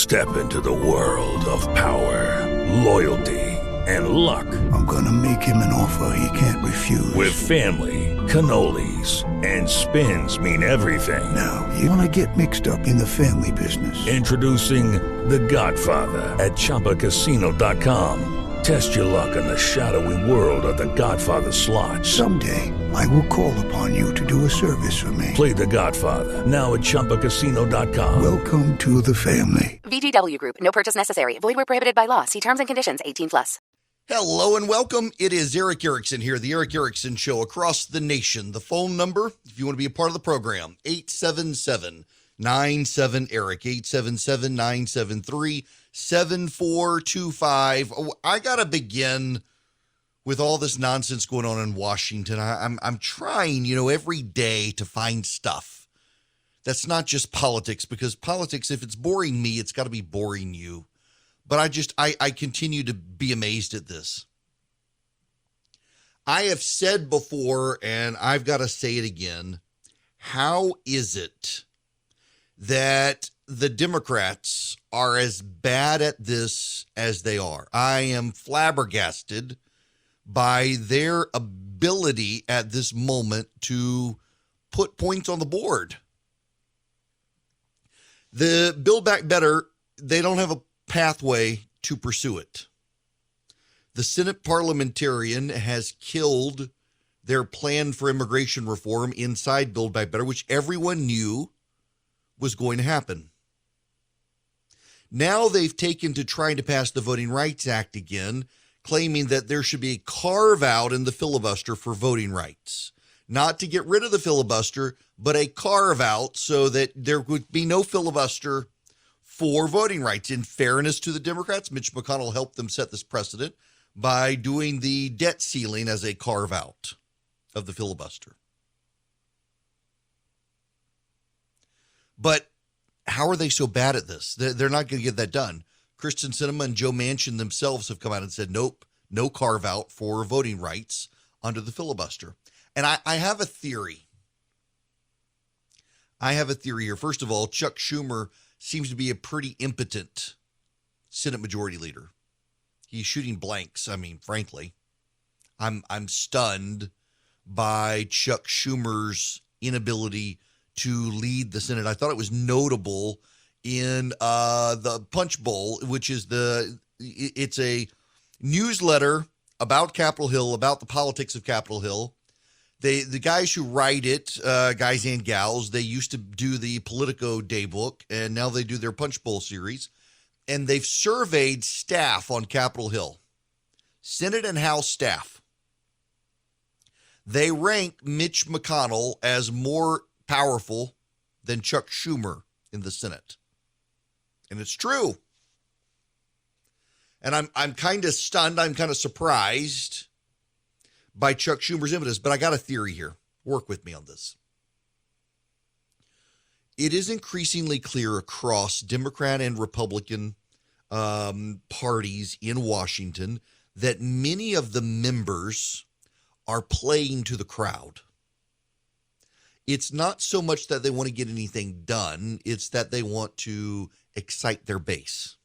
Step into the world of power, loyalty, and luck. I'm gonna make him an offer he can't refuse. With family, cannolis, and spins mean everything. Now, you wanna get mixed up in the family business. Introducing The Godfather at ChumbaCasino.com. Test your luck in the shadowy world of The Godfather slot. Someday, I will call upon you to do a service for me. Play The Godfather, now at ChumbaCasino.com. Welcome to the family. VGW Group. No purchase necessary. Void where prohibited by law. See terms and conditions. 18+. Hello and welcome. It is Eric Erickson here, the Eric Erickson Show across the nation. The phone number, if you want to be a part of the program, 877-97-ERIC, 877-973-7425. Oh, I got to begin with all this nonsense going on in Washington. I'm trying, every day to find stuff that's not just politics, because politics, if it's boring me, it's got to be boring you. But I continue to be amazed at this. I have said before, and I've got to say it again, how is it that the Democrats are as bad at this as they are? I am flabbergasted by their ability at this moment to put points on the board. The Build Back Better, they don't have a pathway to pursue it. The Senate parliamentarian has killed their plan for immigration reform inside Build Back Better, which everyone knew was going to happen. Now they've taken to trying to pass the Voting Rights Act again, claiming that there should be a carve out in the filibuster for voting rights. Not to get rid of the filibuster, but a carve out so that there would be no filibuster for voting rights. In fairness to the Democrats, Mitch McConnell helped them set this precedent by doing the debt ceiling as a carve out of the filibuster. But how are they so bad at this? They're not going to get that done. Kristen Sinema and Joe Manchin themselves have come out and said, nope, no carve out for voting rights under the filibuster. And I have a theory. I have a theory here. First of all, Chuck Schumer seems to be a pretty impotent Senate Majority Leader. He's shooting blanks. I mean, frankly, I'm stunned by Chuck Schumer's inability to lead the Senate. I thought it was notable in the Punch Bowl, which is it's a newsletter about Capitol Hill, about the politics of Capitol Hill. The guys who write it, guys and gals, they used to do the Politico Daybook, and now they do their Punch Bowl series. And they've surveyed staff on Capitol Hill, Senate and House staff. They rank Mitch McConnell as more powerful than Chuck Schumer in the Senate. And it's true. And I'm kind of stunned. I'm kind of surprised by Chuck Schumer's impetus, but I got a theory here. Work with me on this. It is increasingly clear across Democrat and Republican parties in Washington that many of the members are playing to the crowd. It's not so much that they want to get anything done, it's that they want to excite their base.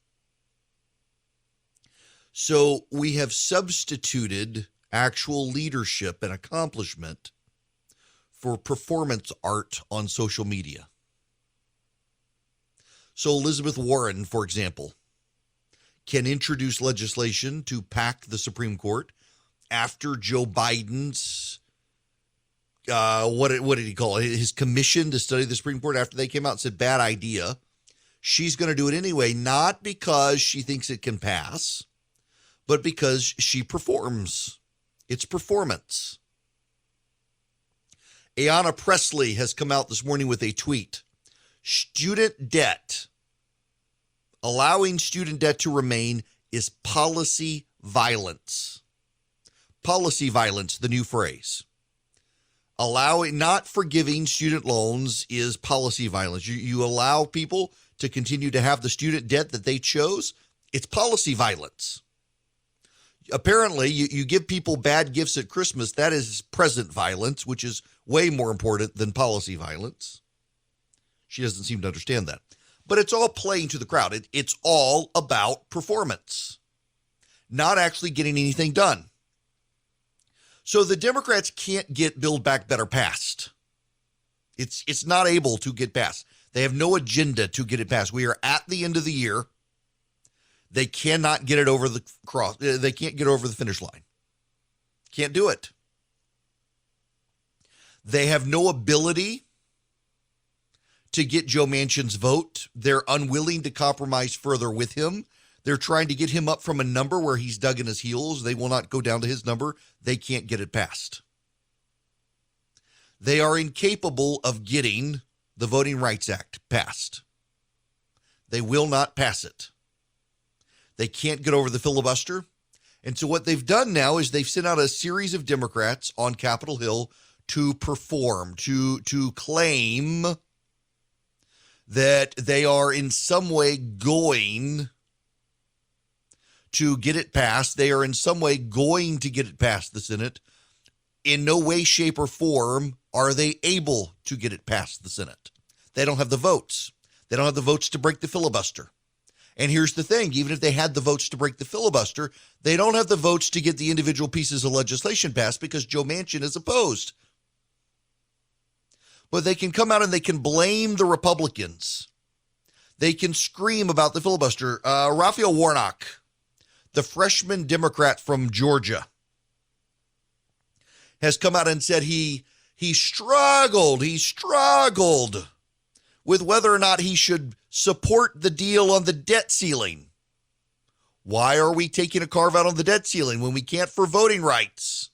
So we have substituted actual leadership and accomplishment for performance art on social media. So Elizabeth Warren, for example, can introduce legislation to pack the Supreme Court after Joe Biden's, what did he call it? His commission to study the Supreme Court, after they came out and said, bad idea. She's going to do it anyway, not because she thinks it can pass, but because she performs. It's performance. Ayanna Pressley has come out this morning with a tweet. Student debt, allowing student debt to remain, is policy violence. Policy violence, the new phrase. Not forgiving student loans is policy violence. You allow people to continue to have the student debt that they chose. It's policy violence. Apparently, you give people bad gifts at Christmas. That is present violence, which is way more important than policy violence. She doesn't seem to understand that. But it's all playing to the crowd. It's all about performance, not actually getting anything done. So the Democrats can't get Build Back Better passed. It's not able to get passed. They have no agenda to get it passed. We are at the end of the year. They cannot get it over the cross. They can't get over the finish line. Can't do it. They have no ability to get Joe Manchin's vote. They're unwilling to compromise further with him. They're trying to get him up from a number where he's dug in his heels. They will not go down to his number. They can't get it passed. They are incapable of getting the Voting Rights Act passed. They will not pass it. They can't get over the filibuster. And so what they've done now is they've sent out a series of Democrats on Capitol Hill to perform, to claim that they are in some way going to get it passed. They are in some way going to get it past the Senate. In no way, shape, or form are they able to get it past the Senate. They don't have the votes. They don't have the votes to break the filibuster. And here's the thing, even if they had the votes to break the filibuster, they don't have the votes to get the individual pieces of legislation passed because Joe Manchin is opposed. But they can come out and they can blame the Republicans. They can scream about the filibuster. Raphael Warnock, the freshman Democrat from Georgia, has come out and said he struggled with whether or not he should support the deal on the debt ceiling. Why are we taking a carve out on the debt ceiling when we can't for voting rights?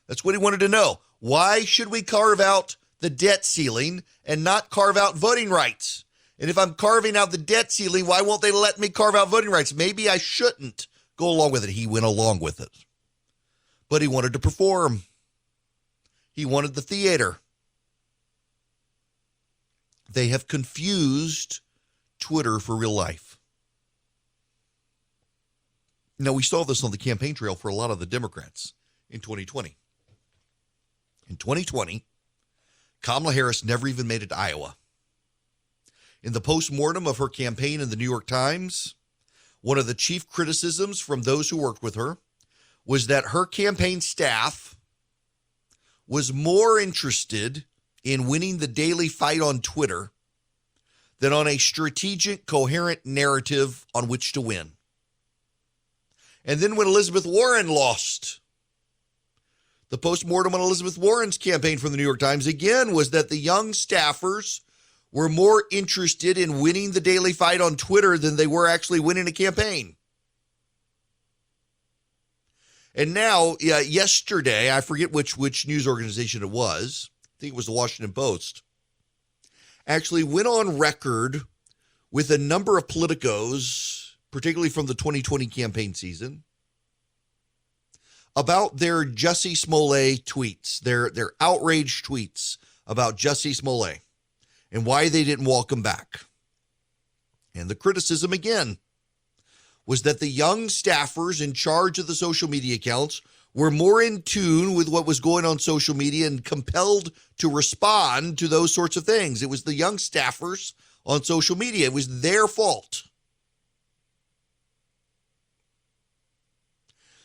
That's what he wanted to know. Why should we carve out the debt ceiling and not carve out voting rights? And if I'm carving out the debt ceiling, why won't they let me carve out voting rights? Maybe I shouldn't go along with it. He went along with it. But he wanted to perform. He wanted the theater. They have confused Twitter for real life. Now, we saw this on the campaign trail for a lot of the Democrats in 2020. In 2020, Kamala Harris never even made it to Iowa. In the postmortem of her campaign in the New York Times, one of the chief criticisms from those who worked with her was that her campaign staff was more interested in winning the daily fight on Twitter than on a strategic, coherent narrative on which to win. And then when Elizabeth Warren lost, the postmortem on Elizabeth Warren's campaign from the New York Times again was that the young staffers were more interested in winning the daily fight on Twitter than they were actually winning a campaign. And now, yesterday, I forget which news organization it was, I think it was the Washington Post, actually went on record with a number of politicos, particularly from the 2020 campaign season, about their Jussie Smollett tweets, their outraged tweets about Jussie Smollett and why they didn't welcome back. And the criticism, again, was that the young staffers in charge of the social media accounts were more in tune with what was going on social media and compelled to respond to those sorts of things. It was the young staffers on social media. It was their fault.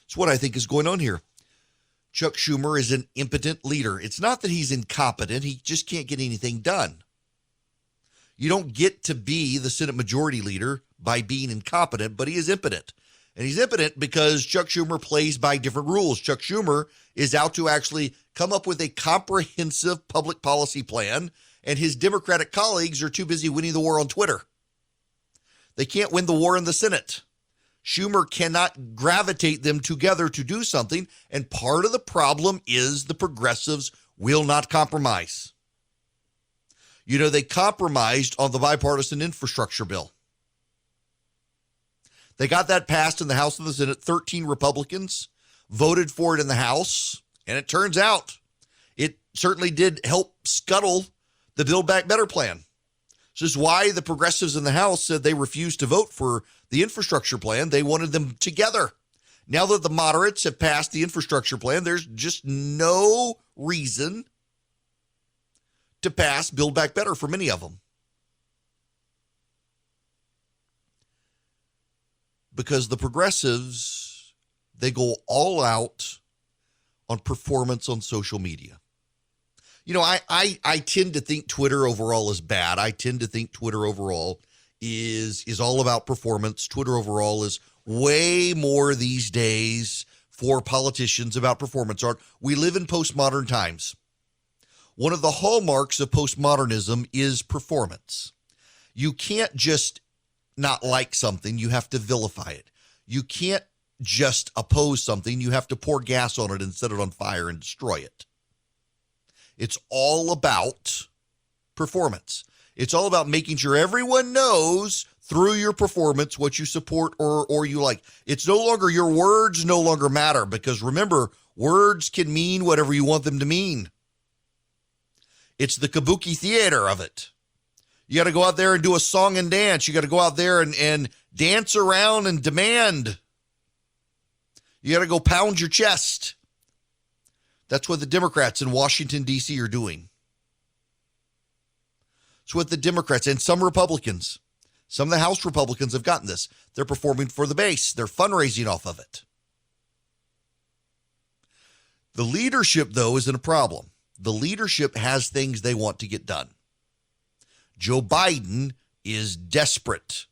It's what I think is going on here. Chuck Schumer is an impotent leader. It's not that he's incompetent. He just can't get anything done. You don't get to be the Senate Majority Leader by being incompetent, but he is impotent. And he's impotent because Chuck Schumer plays by different rules. Chuck Schumer is out to actually come up with a comprehensive public policy plan, and his Democratic colleagues are too busy winning the war on Twitter. They can't win the war in the Senate. Schumer cannot gravitate them together to do something, and part of the problem is the progressives will not compromise. You know, they compromised on the bipartisan infrastructure bill. They got that passed in the House and the Senate. 13 Republicans voted for it in the House, and it turns out it certainly did help scuttle the Build Back Better plan. This is why the progressives in the House said they refused to vote for the infrastructure plan. They wanted them together. Now that the moderates have passed the infrastructure plan, there's just no reason to pass Build Back Better for many of them. because the progressives, they go all out on performance on social media. You know, I tend to think Twitter overall is bad. I tend to think Twitter overall is all about performance. Twitter overall is way more these days for politicians about performance art. We live in postmodern times. One of the hallmarks of postmodernism is performance. You can't just not like something. You have to vilify it. You can't just oppose something. You have to pour gas on it and set it on fire and destroy it. It's all about performance. It's all about making sure everyone knows through your performance what you support or you like. It's no longer, your words no longer matter, because remember, words can mean whatever you want them to mean. It's the kabuki theater of it. You got to go out there and do a song and dance. You got to go out there and dance around and demand. You got to go pound your chest. That's what the Democrats in Washington, D.C. are doing. It's what the Democrats and some Republicans, some of the House Republicans have gotten this. They're performing for the base. They're fundraising off of it. The leadership, though, isn't a problem. The leadership has things they want to get done. Joe Biden is desperate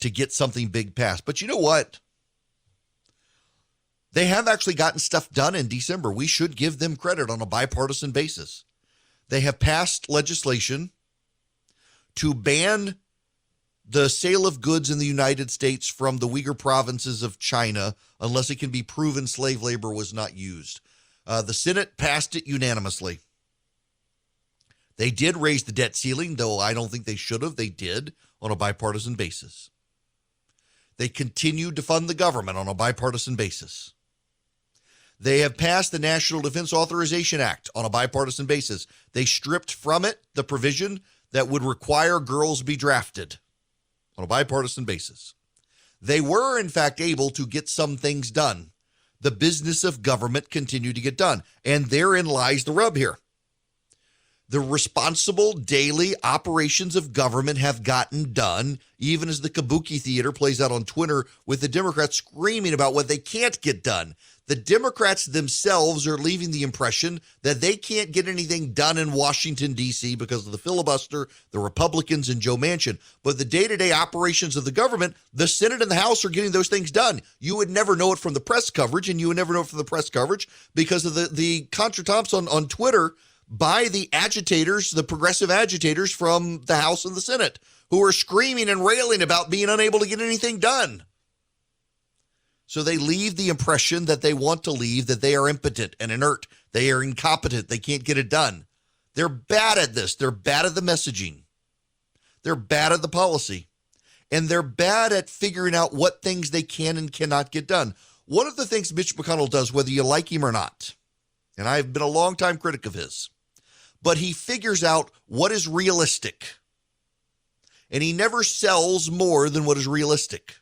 to get something big passed. But you know what? They have actually gotten stuff done in December. We should give them credit on a bipartisan basis. They have passed legislation to ban the sale of goods in the United States from the Uyghur provinces of China unless it can be proven slave labor was not used. The Senate passed it unanimously. They did raise the debt ceiling, though I don't think they should have. They did on a bipartisan basis. They continued to fund the government on a bipartisan basis. They have passed the National Defense Authorization Act on a bipartisan basis. They stripped from it the provision that would require girls be drafted on a bipartisan basis. They were, in fact, able to get some things done. The business of government continued to get done. And therein lies the rub here. The responsible daily operations of government have gotten done, even as the kabuki theater plays out on Twitter with the Democrats screaming about what they can't get done. The Democrats themselves are leaving the impression that they can't get anything done in Washington, D.C. because of the filibuster, the Republicans, and Joe Manchin. But the day-to-day operations of the government, the Senate and the House are getting those things done. You would never know it from the press coverage, and you would never know it from the press coverage because of the contretemps on Twitter by the agitators, the progressive agitators from the House and the Senate, who are screaming and railing about being unable to get anything done. So they leave the impression that they want to leave, that they are impotent and inert. They are incompetent. They can't get it done. They're bad at this. They're bad at the messaging. They're bad at the policy. And they're bad at figuring out what things they can and cannot get done. One of the things Mitch McConnell does, whether you like him or not, and I've been a longtime critic of his, but he figures out what is realistic. And he never sells more than what is realistic.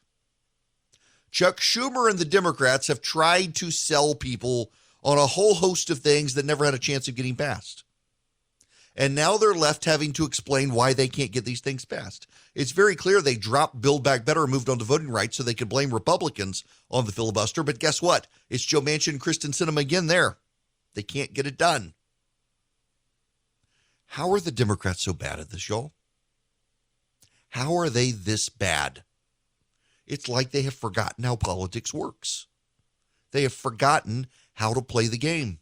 Chuck Schumer and the Democrats have tried to sell people on a whole host of things that never had a chance of getting passed. And now they're left having to explain why they can't get these things passed. It's very clear they dropped Build Back Better and moved on to voting rights so they could blame Republicans on the filibuster. But guess what? It's Joe Manchin and Kristen Sinema again there. They can't get it done. How are the Democrats so bad at this, y'all? How are they this bad? It's like they have forgotten how politics works. They have forgotten how to play the game.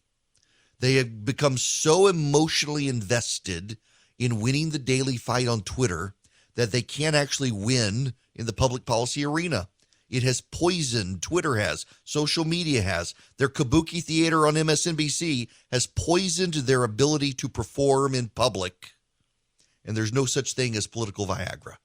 They have become so emotionally invested in winning the daily fight on Twitter that they can't actually win in the public policy arena. It has poisoned, Twitter has, social media has, their kabuki theater on MSNBC has poisoned their ability to perform in public. And there's no such thing as political Viagra.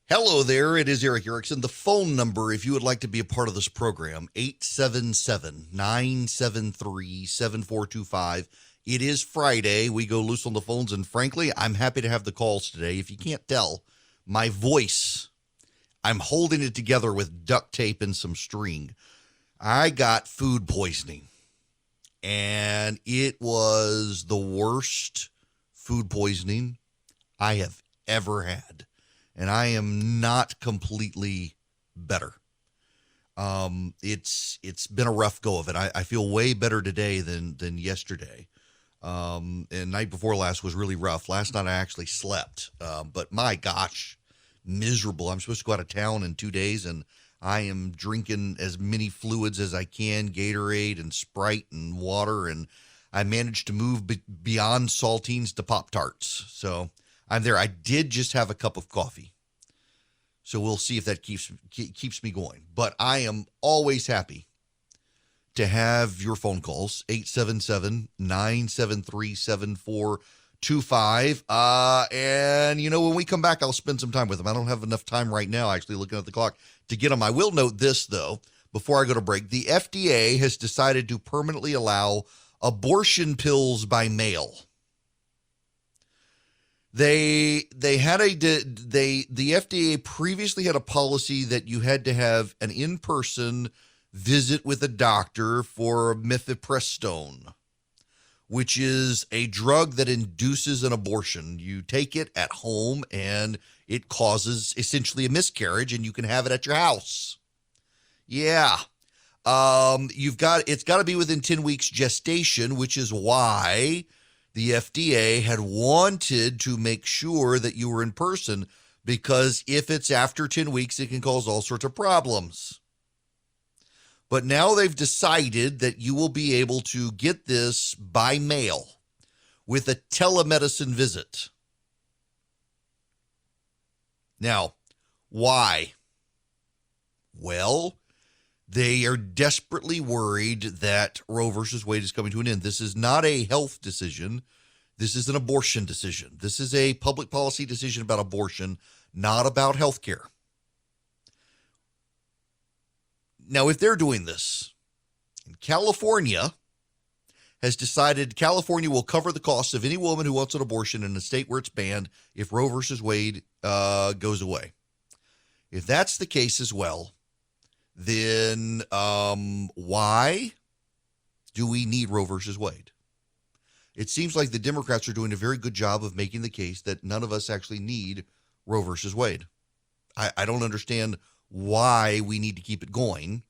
Hello there, it is Eric Erickson. The phone number, if you would like to be a part of this program, 877-973-7425. It is Friday. We go loose on the phones, and frankly, I'm happy to have the calls today. If you can't tell, my voice, I'm holding it together with duct tape and some string. I got food poisoning, and it was the worst food poisoning I have ever had. And I am not completely better. It's been a rough go of it. I feel way better today than yesterday. And night before last was really rough. Last night I actually slept. But my gosh, miserable. I'm supposed to go out of town in 2 days, and I am drinking as many fluids as I can, Gatorade and Sprite and water, and I managed to move beyond saltines to Pop-Tarts. So I'm there. I did just have a cup of coffee. So we'll see if that keeps me going. But I am always happy to have your phone calls, 877-973-7425. And, when we come back, I'll spend some time with them. I don't have enough time right now, actually, looking at the clock, to get them. I will note this, though, before I go to break. The FDA has decided to permanently allow abortion pills by mail. The FDA previously had a policy that you had to have an in-person visit with a doctor for mifepristone, which is a drug that induces an abortion. You take it at home and it causes essentially a miscarriage, and you can have it at your house. Yeah. It's got to be within 10 weeks gestation, which is why the FDA had wanted to make sure that you were in person, because if it's after 10 weeks, it can cause all sorts of problems. But now they've decided that you will be able to get this by mail with a telemedicine visit. Now, why? Well, they are desperately worried that Roe versus Wade is coming to an end. This is not a health decision. This is an abortion decision. This is a public policy decision about abortion, not about health care. Now, if they're doing this, California has decided California will cover the costs of any woman who wants an abortion in a state where it's banned if Roe versus Wade goes away. If that's the case as well, then why do we need Roe versus Wade? It seems like the Democrats are doing a very good job of making the case that none of us actually need Roe versus Wade. I don't understand why we need to keep it going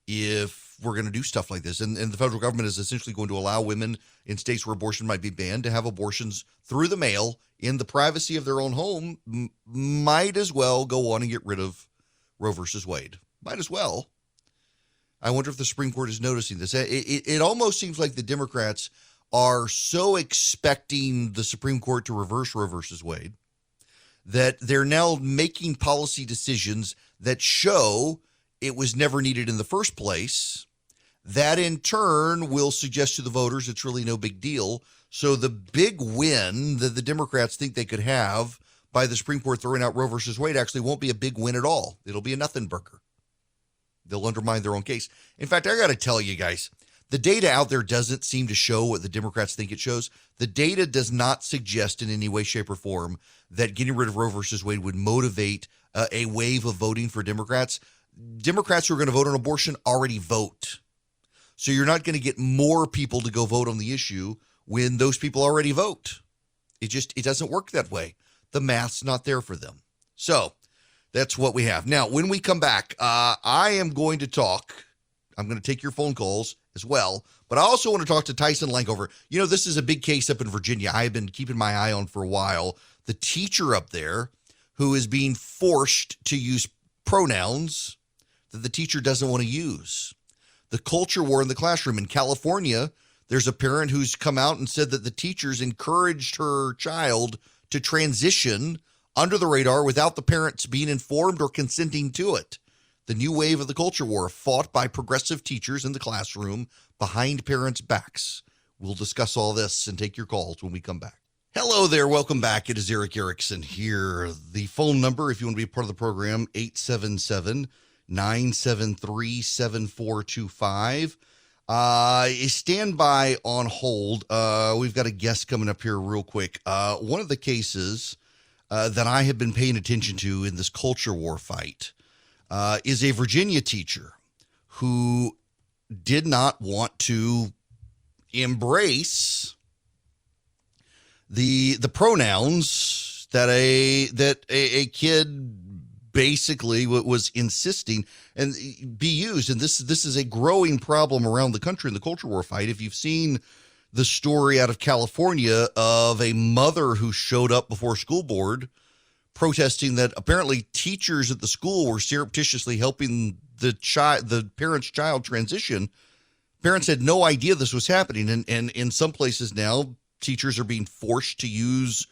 if we're going to do stuff like this. And the federal government is essentially going to allow women in states where abortion might be banned to have abortions through the mail in the privacy of their own home. Might as well go on and get rid of Roe versus Wade. Might as well. I wonder if the Supreme Court is noticing this. It almost seems like the Democrats are so expecting the Supreme Court to reverse Roe versus Wade that they're now making policy decisions that show it was never needed in the first place. That in turn will suggest to the voters it's really no big deal. So the big win that the Democrats think they could have by the Supreme Court throwing out Roe versus Wade actually won't be a big win at all. It'll be a nothing burger. They'll undermine their own case. In fact, I got to tell you guys, the data out there doesn't seem to show what the Democrats think it shows. The data does not suggest in any way, shape, or form that getting rid of Roe versus Wade would motivate a wave of voting for Democrats. Democrats who are going to vote on abortion already vote. So you're not going to get more people to go vote on the issue when those people already vote. It doesn't work that way. The math's not there for them. So that's what we have. Now, when we come back, I am going to talk. I'm going to take your phone calls as well, but I also want to talk to Tyson Lankover. You know, this is a big case up in Virginia I've been keeping my eye on for a while. The teacher up there who is being forced to use pronouns that the teacher doesn't want to use. The culture war in the classroom. In California, there's a parent who's come out and said that the teachers encouraged her child to transition under the radar without the parents being informed or consenting to it. The new wave of the culture war fought by progressive teachers in the classroom behind parents' backs. We'll discuss all this and take your calls when we come back. Hello there. Welcome back. It is Eric Erickson here. The phone number, if you want to be a part of the program, 877-973-7425. Stand by on hold. We've got a guest coming up here real quick. One of the cases that I have been paying attention to in this culture war fight is a Virginia teacher who did not want to embrace the pronouns that a kid basically was insisting and be used. And this is a growing problem around the country in the culture war fight. If you've seen the story out of California of a mother who showed up before school board protesting that apparently teachers at the school were surreptitiously helping the parent's child transition. Parents had no idea this was happening. And in some places now, teachers are being forced to use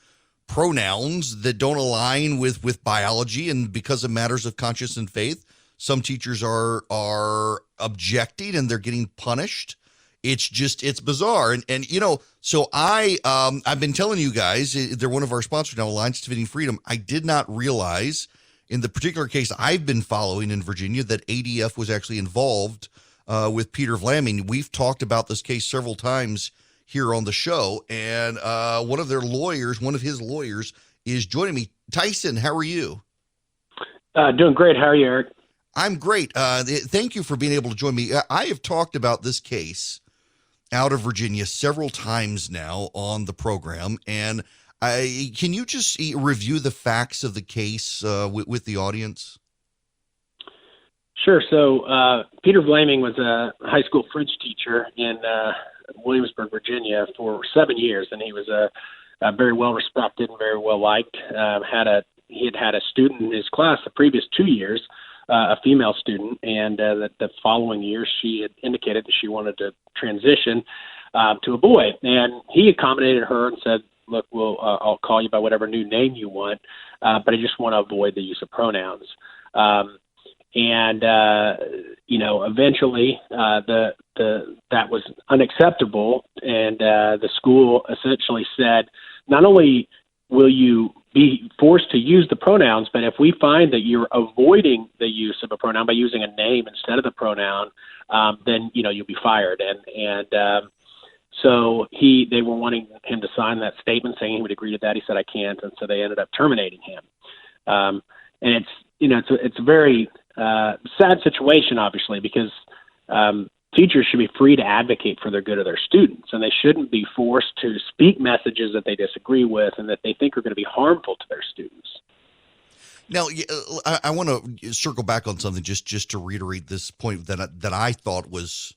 pronouns that don't align with biology, and because of matters of conscience and faith, some teachers are objecting and they're getting punished. It's bizarre. And so I've been telling you guys, they're one of our sponsors now, Alliance Defending Freedom. I did not realize in the particular case I've been following in Virginia that ADF was actually involved with Peter Vlaming. We've talked about this case several times here on the show, and one of his lawyers is joining me. Tyson, how are you? Doing great. How are you, Eric? I'm great. Thank you for being able to join me. I have talked about this case out of Virginia several times now on the program, and can you just review the facts of the case with the audience? Sure. So Peter Vlaming was a high school French teacher in Williamsburg, Virginia for 7 years, and he was a very well respected and very well liked. He had had a student in his class the previous 2 years, a female student, and the following year she had indicated that she wanted to transition to a boy, and he accommodated her and said, "Look, I'll call you by whatever new name you want, but I just want to avoid the use of pronouns." Eventually that was unacceptable, and the school essentially said, not only will you be forced to use the pronouns, but if we find that you're avoiding the use of a pronoun by using a name instead of the pronoun, then you'll be fired. So they were wanting him to sign that statement saying he would agree to that. He said, "I can't," and so they ended up terminating him. And it's a very sad situation, obviously, because teachers should be free to advocate for the good of their students, and they shouldn't be forced to speak messages that they disagree with and that they think are going to be harmful to their students. Now, I want to circle back on something just to reiterate this point that I thought was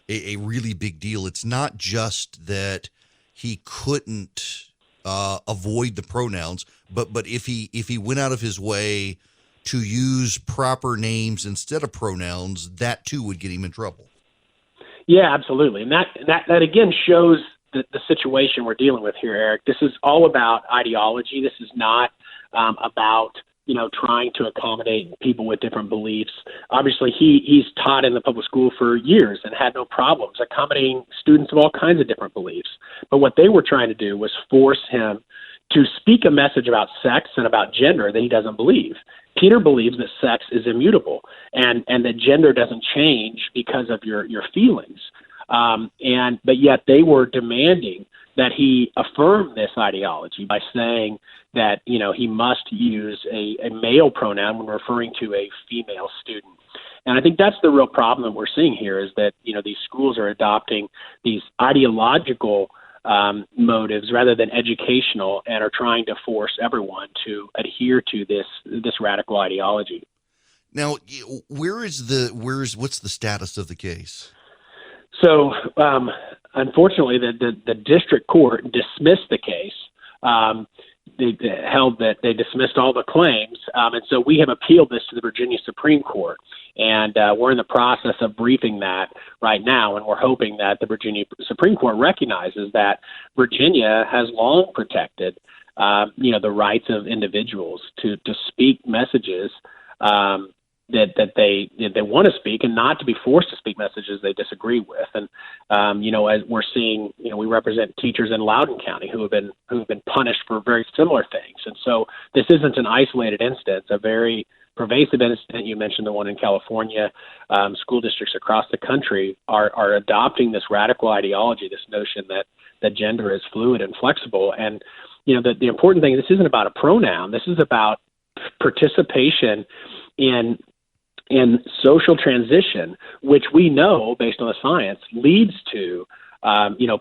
a really big deal. It's not just that he couldn't avoid the pronouns, but if he went out of his way to use proper names instead of pronouns, that too would get him in trouble. Yeah, absolutely. And that again shows the situation we're dealing with here, Eric. This is all about ideology. This is not about trying to accommodate people with different beliefs. Obviously, he's taught in the public school for years and had no problems accommodating students of all kinds of different beliefs. But what they were trying to do was force him to speak a message about sex and about gender that he doesn't believe. Peter believes that sex is immutable and that gender doesn't change because of your feelings. But yet they were demanding that he affirm this ideology by saying that, he must use a male pronoun when referring to a female student. And I think that's the real problem that we're seeing here is that, these schools are adopting these ideological motives rather than educational and are trying to force everyone to adhere to this radical ideology. Now, what's the status of the case? So, unfortunately, the district court dismissed the case. They held that they dismissed all the claims, and so we have appealed this to the Virginia Supreme Court, and we're in the process of briefing that right now, and we're hoping that the Virginia Supreme Court recognizes that Virginia has long protected, the rights of individuals to speak messages that they want to speak and not to be forced to speak messages they disagree with. And as we're seeing, we represent teachers in Loudoun County who have been punished for very similar things. And so this isn't an isolated instance, a very pervasive incident. You mentioned the one in California. School districts across the country are adopting this radical ideology, this notion that gender is fluid and flexible. And the important thing, this isn't about a pronoun. This is about participation in social transition, which we know, based on the science, leads to,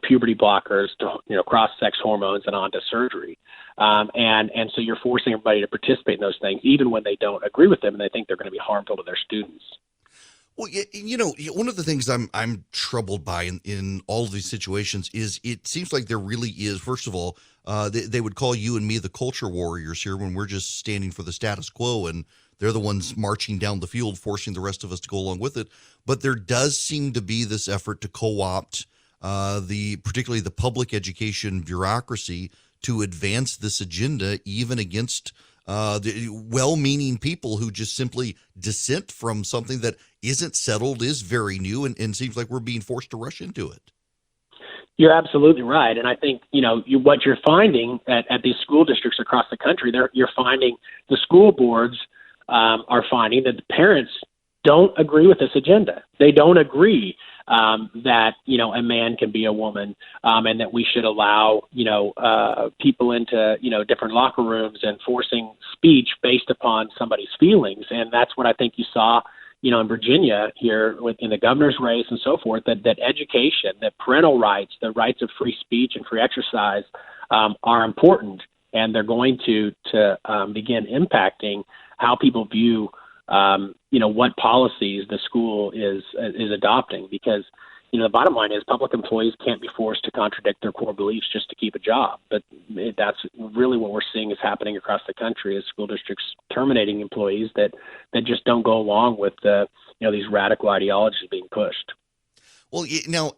puberty blockers, to, cross-sex hormones, and on to surgery. And so you're forcing everybody to participate in those things, even when they don't agree with them and they think they're going to be harmful to their students. Well, one of the things I'm troubled by in all of these situations is it seems like there really is, first of all, they would call you and me the culture warriors here when we're just standing for the status quo, and they're the ones marching down the field, forcing the rest of us to go along with it. But there does seem to be this effort to co-opt particularly the public education bureaucracy to advance this agenda, even against the well-meaning people who just simply dissent from something that isn't settled, is very new, and seems like we're being forced to rush into it. You're absolutely right. And I think, what you're finding at these school districts across the country, you're finding the school boards are finding that the parents don't agree with this agenda. They don't agree that, a man can be a woman, and that we should allow, people into, different locker rooms and forcing speech based upon somebody's feelings. And that's what I think you saw, in Virginia here in the governor's race and so forth, that education, that parental rights, the rights of free speech and free exercise are important. And they're going to begin impacting how people view what policies the school is adopting, because the bottom line is public employees can't be forced to contradict their core beliefs just to keep a job. But that's really what we're seeing is happening across the country, is school districts terminating employees that just don't go along with these radical ideologies being pushed. Well, now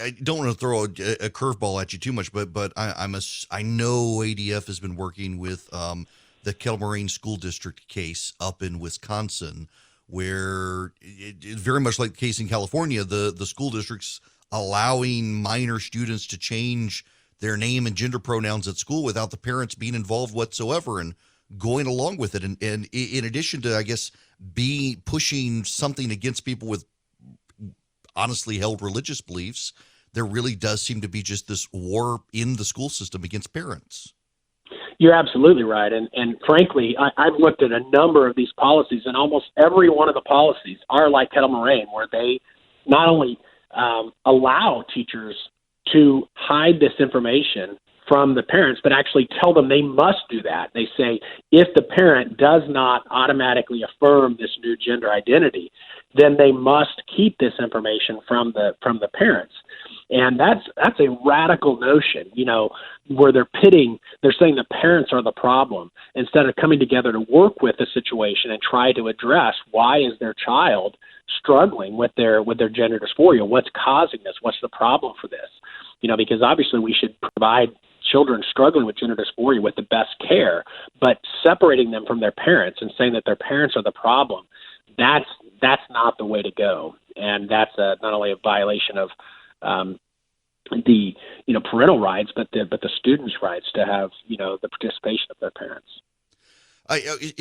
I don't want to throw a curveball at you too much, but I know ADF has been working with the Kettle Moraine School District case up in Wisconsin, where very much like the case in California, the school districts allowing minor students to change their name and gender pronouns at school without the parents being involved whatsoever and going along with it. And in addition to, I guess, pushing something against people with honestly held religious beliefs, there really does seem to be just this war in the school system against parents. You're absolutely right. And frankly, I've looked at a number of these policies, and almost every one of the policies are like Kettle Moraine, where they not only allow teachers to hide this information from the parents, but actually tell them they must do that. They say if the parent does not automatically affirm this new gender identity, then they must keep this information from the parents. And that's a radical notion, where they're saying the parents are the problem instead of coming together to work with the situation and try to address why is their child struggling with their gender dysphoria, what's causing this, what's the problem for this, because obviously we should provide children struggling with gender dysphoria with the best care, but separating them from their parents and saying that their parents are the problem, that's not the way to go. And that's not only a violation of the parental rights, but the students' rights to have the participation of their parents.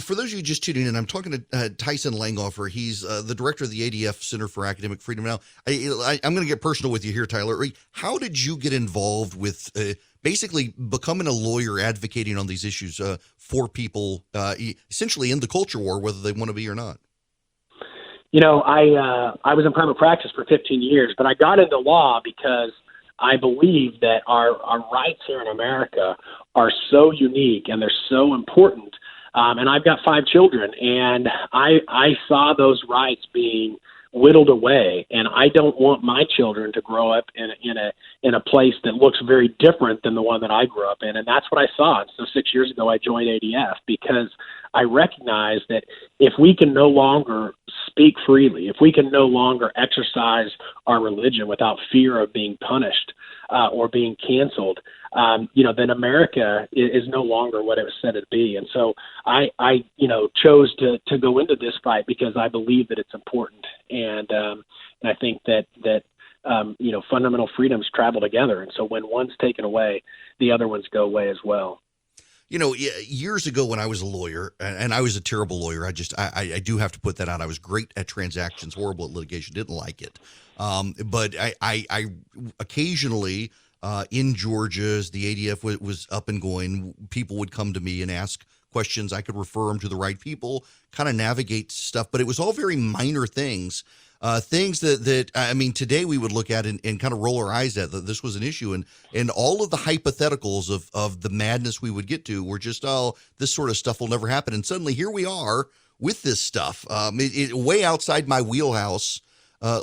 For those of you just tuning in, I'm talking to Tyson Langoffer. He's the director of the ADF Center for Academic Freedom. Now, I'm going to get personal with you here, Tyler. How did you get involved with basically becoming a lawyer advocating on these issues for people, essentially in the culture war, whether they want to be or not? I was in private practice for 15 years, but I got into law because I believe that our rights here in America are so unique and they're so important. And I've got 5 children, and I saw those rights being whittled away, and I don't want my children to grow up in a place that looks very different than the one that I grew up in. And that's what I saw. And so 6 years ago, I joined ADF because I recognized that if we can no longer speak freely, if we can no longer exercise our religion without fear of being punished or being canceled, then America is no longer what it was said to be. And so I chose to go into this fight because I believe that it's important. And I think that fundamental freedoms travel together. And so when one's taken away, the other ones go away as well. Years ago when I was a lawyer, and I was a terrible lawyer, I do have to put that out. I was great at transactions, horrible at litigation, didn't like it. But I occasionally in Georgia, as the ADF was up and going, people would come to me and ask questions. I could refer them to the right people, kind of navigate stuff, but it was all very minor things. things that I mean, today we would look at and kind of roll our eyes at that this was an issue. And all of the hypotheticals of the madness we would get to were just, oh, this sort of stuff will never happen. And suddenly here we are with this stuff, way outside my wheelhouse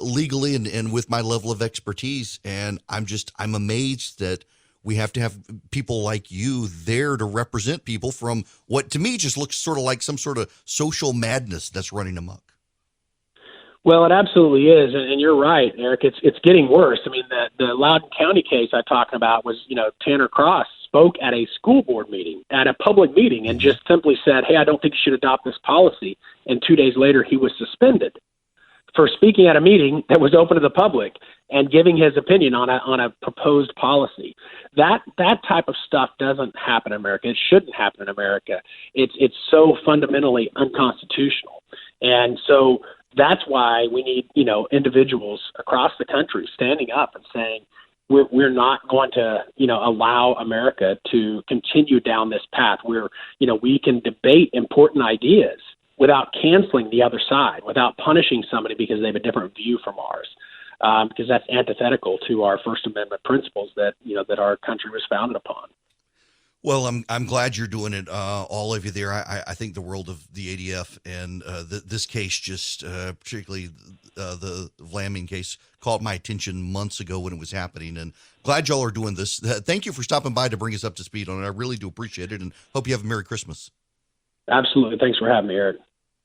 legally and with my level of expertise. And I'm amazed that we have to have people like you there to represent people from what to me just looks sort of like some sort of social madness that's running amok. Well, it absolutely is, and you're right, Eric. It's getting worse. I mean, the Loudoun County case I'm talking about was, Tanner Cross spoke at a school board meeting, at a public meeting, and just simply said, "Hey, I don't think you should adopt this policy." And 2 days later, he was suspended for speaking at a meeting that was open to the public and giving his opinion on a proposed policy. That type of stuff doesn't happen in America. It shouldn't happen in America. It's so fundamentally unconstitutional. And so that's why we need, individuals across the country standing up and saying, we're not going to, allow America to continue down this path where, we can debate important ideas without canceling the other side, without punishing somebody because they have a different view from ours, because that's antithetical to our First Amendment principles that our country was founded upon. Well, I'm glad you're doing it, all of you there. I think the world of the ADF and this case, just particularly the Vlaming case, caught my attention months ago when it was happening. And glad y'all are doing this. Thank you for stopping by to bring us up to speed on it. I really do appreciate it, and hope you have a Merry Christmas. Absolutely. Thanks for having me, Eric.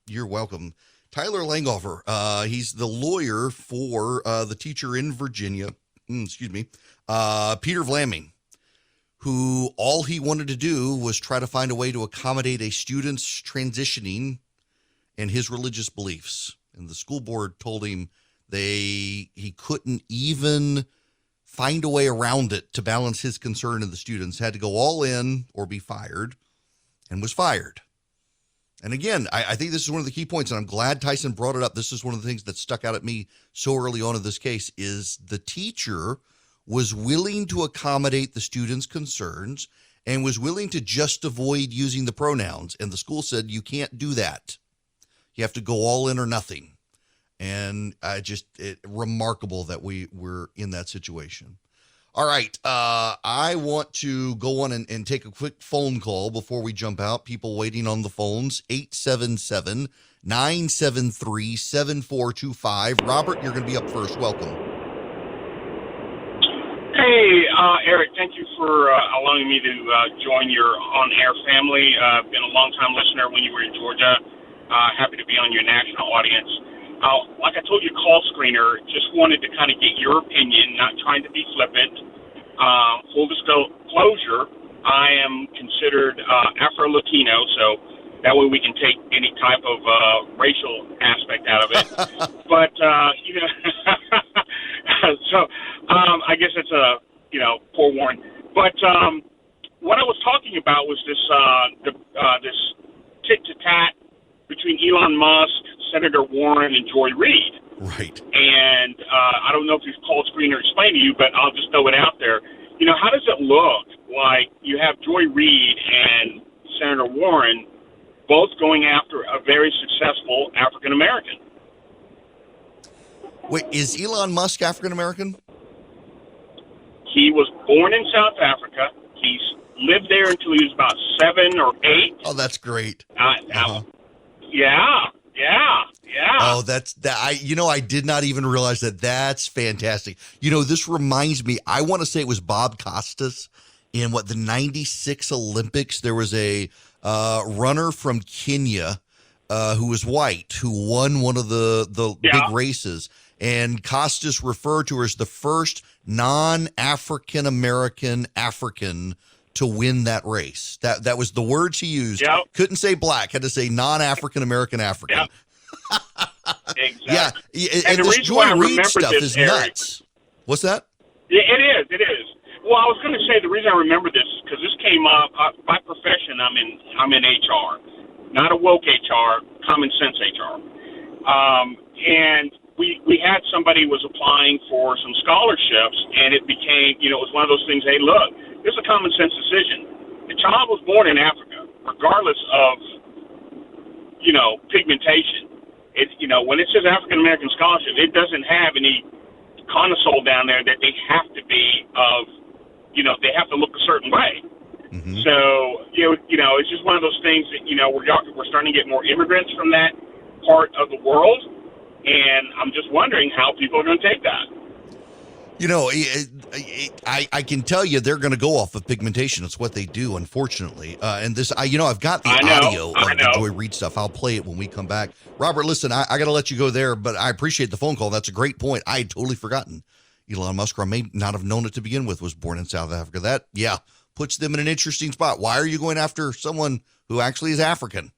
You're welcome. Tyler Langhofer, he's the lawyer for the teacher in Virginia, Peter Vlaming, who all he wanted to do was try to find a way to accommodate a student's transitioning and his religious beliefs. And the school board told him he couldn't even find a way around it to balance his concern and the students, had to go all in or be fired, and was fired. And again, I think this is one of the key points, and I'm glad Tyson brought it up. This is one of the things that stuck out at me so early on in this case, is the teacher was willing to accommodate the students' concerns and was willing to just avoid using the pronouns. And the school said, you can't do that. You have to go all in or nothing. And remarkable that we're in that situation. All right. I want to go on and take a quick phone call before we jump out. People waiting on the phones, 877-973-7425. Robert, you're going to be up first. Welcome. Hey, Eric, thank you for allowing me to join your on-air family. Been a long-time listener when you were in Georgia. Happy to be on your national audience. Like I told you, call screener, just wanted to kind of get your opinion, not trying to be flippant. Full disclosure, I am considered Afro-Latino, so that way we can take any type of racial aspect out of it. But, so I guess it's forewarned. But what I was talking about was this tit-to-tat between Elon Musk, Senator Warren, and Joy Reid. Right. And I don't know if you've called screener explained to you, but I'll just throw it out there. How does it look like you have Joy Reid and Senator Warren both going after a very successful African-American? Wait, is Elon Musk African-American? He was born in South Africa. He's lived there until he was about 7 or 8. Oh, that's great. Yeah. Oh, I did not even realize that. That's fantastic. This reminds me, I want to say it was Bob Costas in the 96 Olympics. There was a runner from Kenya who was white who won one of the big races. And Costas referred to her as the first non-African American African to win that race. That was the words he used. Yep. Couldn't say black, had to say non-African American African. Yep. Exactly. Yeah, and the this reason why I Joy Reid remember stuff this, is Eric, nuts. What's that? Yeah, it is. Well, I was going to say the reason I remember this is because this came up. By profession, I'm in HR, not a woke HR, common sense HR, and we had somebody was applying for some scholarships, and it became it was one of those things. Hey, look, this is a common sense decision. The child was born in Africa, regardless of pigmentation. It's when it says African American scholarship, it doesn't have any console down there that they have to be of, they have to look a certain way. Mm-hmm. So, it's just one of those things that, we're starting to get more immigrants from that part of the world, and I'm just wondering how people are going to take that. I can tell you they're going to go off of pigmentation. It's what they do, unfortunately. And this, I've got the audio of the Joy Reid stuff. I'll play it when we come back. Robert, listen, I got to let you go there, but I appreciate the phone call. That's a great point. I had totally forgotten. Elon Musk, or I may not have known it to begin with, was born in South Africa. That, puts them in an interesting spot. Why are you going after someone who actually is African?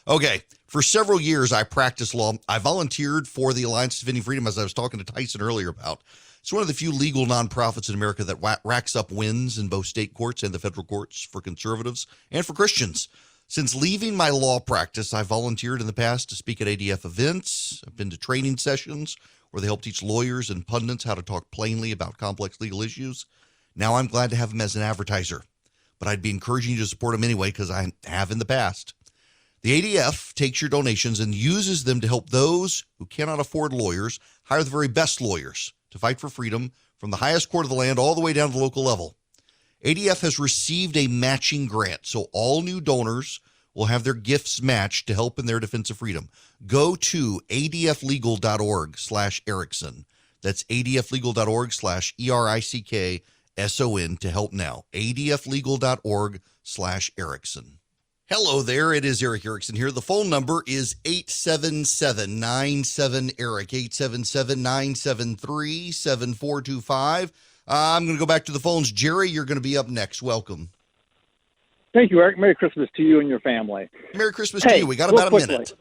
Okay. For several years, I practiced law. I volunteered for the Alliance Defending Freedom, as I was talking to Tyson earlier about. It's one of the few legal nonprofits in America that racks up wins in both state courts and the federal courts for conservatives and for Christians. Since leaving my law practice, I volunteered in the past to speak at ADF events. I've been to training sessions where they help teach lawyers and pundits how to talk plainly about complex legal issues. Now I'm glad to have him as an advertiser, but I'd be encouraging you to support him anyway because I have in the past. The ADF takes your donations and uses them to help those who cannot afford lawyers hire the very best lawyers to fight for freedom from the highest court of the land all the way down to the local level. ADF has received a matching grant, so all new donors will have their gifts matched to help in their defense of freedom. Go to adflegal.org/Erickson. That's adflegal.org/ERICKSON to help now. adflegal.org/Erickson. Hello there, it is Eric Erickson here. The phone number is 877-97-ERIC, 877-973-7425. I'm going to go back to the phones. Jerry, you're going to be up next. Welcome. Thank you, Eric. Merry Christmas to you and your family. Merry Christmas to you. We got about a minute.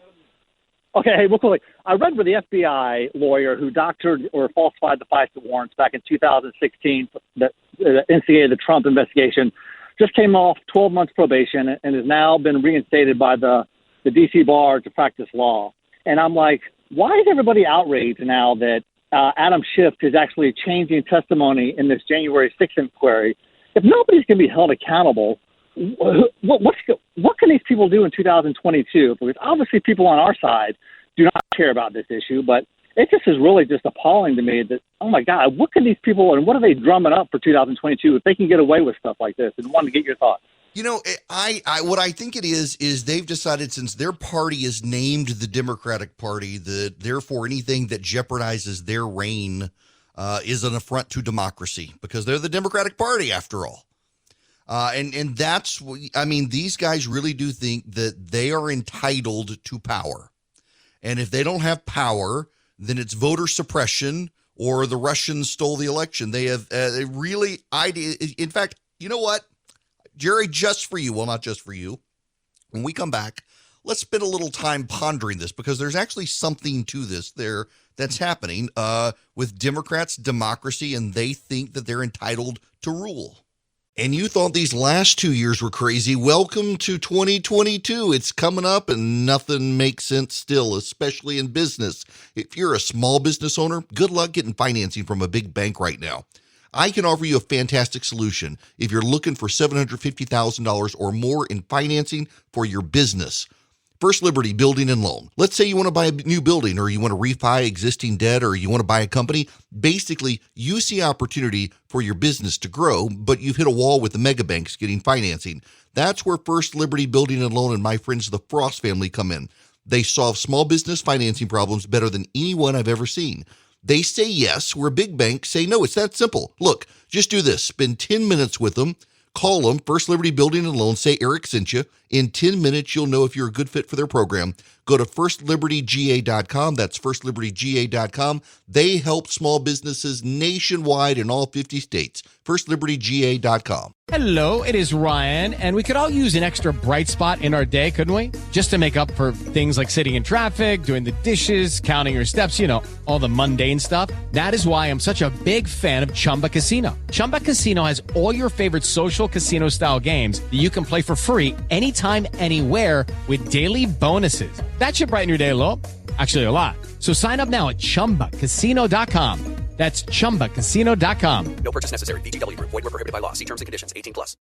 Okay, hey, real quickly. I read where the FBI lawyer who doctored or falsified the FISA warrants back in 2016 that instigated the Trump investigation just came off 12 months probation and has now been reinstated by the D.C. bar to practice law. And I'm like, why is everybody outraged now that Adam Schiff is actually changing testimony in this January 6th inquiry? If nobody's going to be held accountable, what can these people do in 2022? Because obviously people on our side do not care about this issue, but it just is really just appalling to me that, oh my God, what can these people, and what are they drumming up for 2022 if they can get away with stuff like this? And wanted to get your thoughts. What I think it is they've decided, since their party is named the Democratic Party, that therefore anything that jeopardizes their reign is an affront to democracy, because they're the Democratic Party after all. And that's, these guys really do think that they are entitled to power. And if they don't have power, then it's voter suppression or the Russians stole the election. They have in fact, you know what, Jerry, just for you, well, not just for you, when we come back, let's spend a little time pondering this, because there's actually something to this there that's happening with Democrats, democracy, and they think that they're entitled to rule. And you thought these last 2 years were crazy. Welcome to 2022. It's coming up and nothing makes sense still, especially in business. If you're a small business owner, good luck getting financing from a big bank right now. I can offer you a fantastic solution if you're looking for $750,000 or more in financing for your business. First Liberty Building and Loan. Let's say you want to buy a new building, or you want to refi existing debt, or you want to buy a company. Basically, you see opportunity for your business to grow, but you've hit a wall with the mega banks getting financing. That's where First Liberty Building and Loan and my friends, the Frost family, come in. They solve small business financing problems better than anyone I've ever seen. They say yes, where big banks say no. It's that simple. Look, just do this. Spend 10 minutes with them. Call them, First Liberty Building and Loan. Say Eric sent you. In 10 minutes, you'll know if you're a good fit for their program. Go to firstlibertyga.com. That's firstlibertyga.com. They help small businesses nationwide in all 50 states. firstlibertyga.com. Hello, it is Ryan, and we could all use an extra bright spot in our day, couldn't we? Just to make up for things like sitting in traffic, doing the dishes, counting your steps, all the mundane stuff. That is why I'm such a big fan of Chumba Casino. Chumba Casino has all your favorite social casino-style games that you can play for free anytime, anywhere, with daily bonuses. That should brighten your day a little. Actually, a lot. So sign up now at ChumbaCasino.com. That's ChumbaCasino.com. No purchase necessary. VGW Group. Void where prohibited by law. See terms and conditions. 18+.